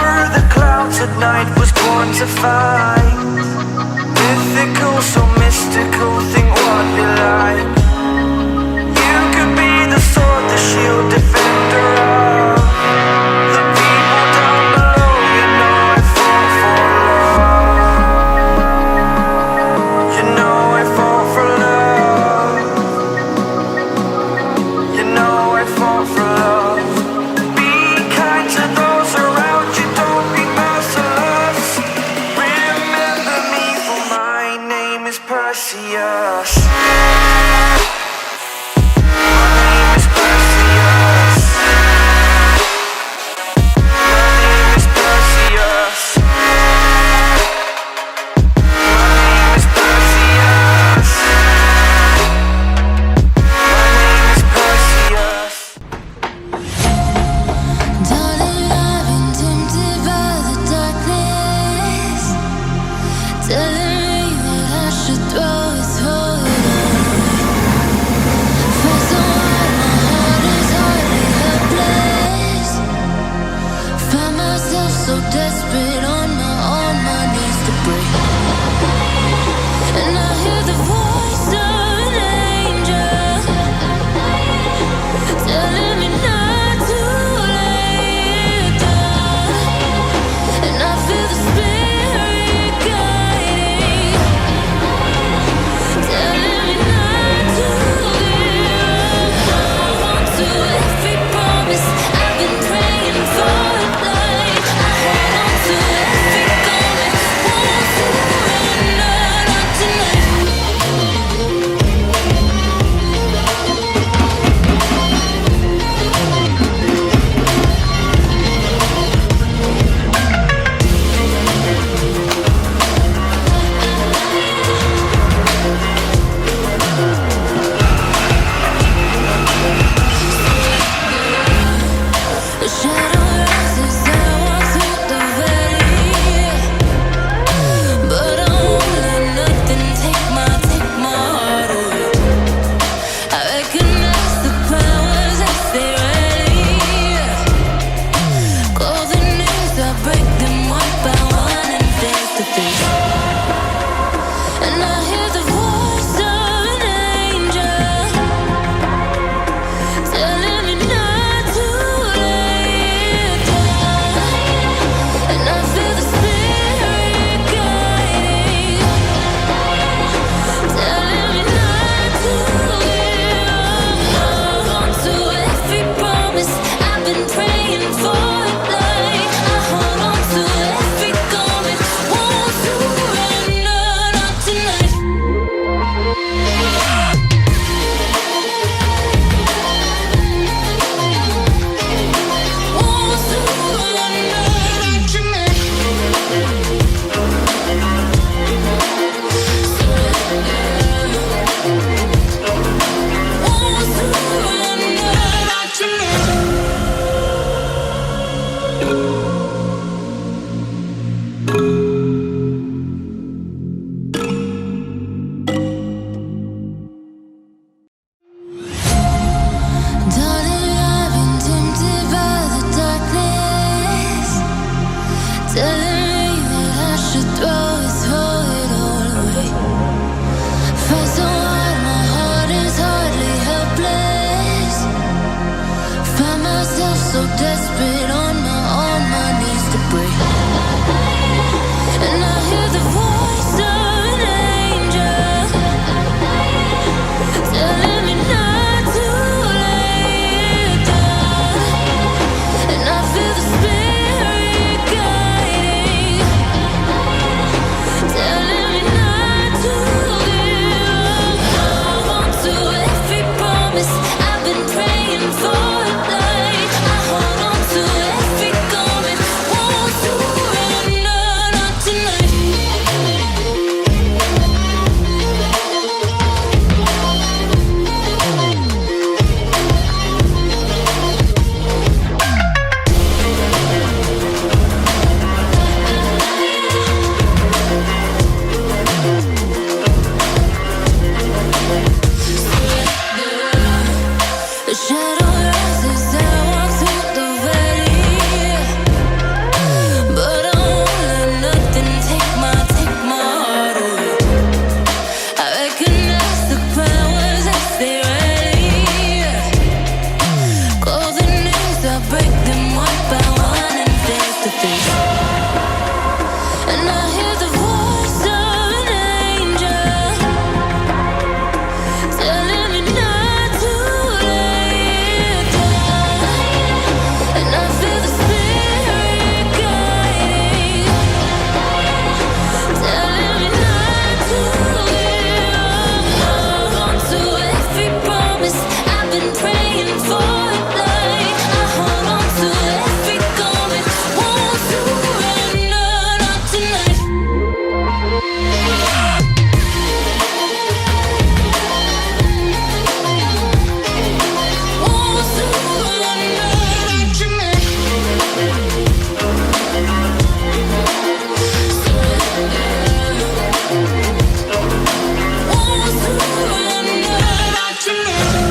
over the clouds at night was born to fight. Mythical, so mystical, think what you like. You could be the sword, the shield, defender of the people down below. You know I fall for love. You know I fall for love. You know I fall for love. Be kind to those around you, don't be merciless. Remember me, for my name is Perseus. I've been praying for a light. I hold on to it. this. And I hear the voice of an angel telling me not to lay it down. And I feel the spirit guiding, telling me not to give up. Hold on to every promise I've been praying for. Like I hold on to every garment, won't surrender, not tonight. Won't surrender, not tonight. Won't surrender, not tonight.